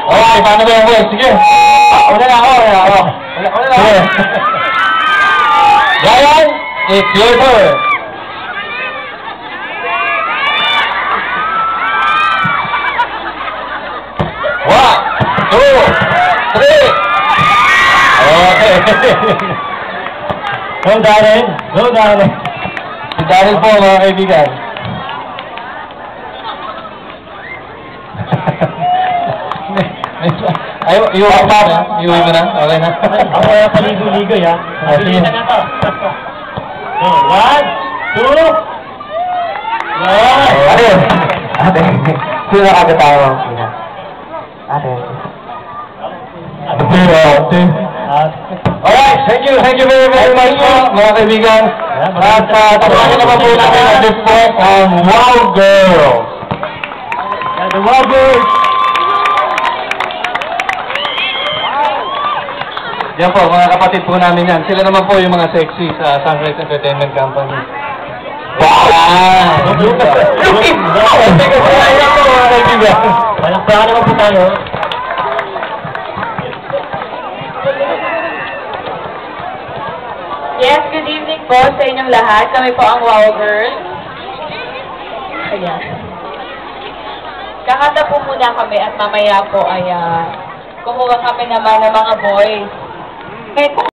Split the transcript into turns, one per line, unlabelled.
Okay, paano ba yan, boy? Sige. Una na ako. Una na ako. Ryan, it's your turn. One, two, three. Okay. Go, Darren. Go, Darren. Si Darren po, mga kaibigan. Ay, iuwi mo na? Iuwi mo na? Okay na?
Ako yung paligo-ligo, ya.
Sige.
Na to. One, two.
Ate. Ate. Sino nakagatawa? Ate. Ate. Alright, thank you very much po, mga kaibigan. At tapunan naman po natin at this point ang Wow Girls.
The Wow Girls.
Yan po, mga kapatid po namin yan. Sila naman po yung mga sexy sa Sunrise Entertainment Company. Wow!
Malakpakan naman po tayo.
Yes, good evening po sa inyong lahat. Kami po ang Wow Girls. Ayan. Kakanta po muna kami at mamaya po ay kukuha kami naman ng mga boys.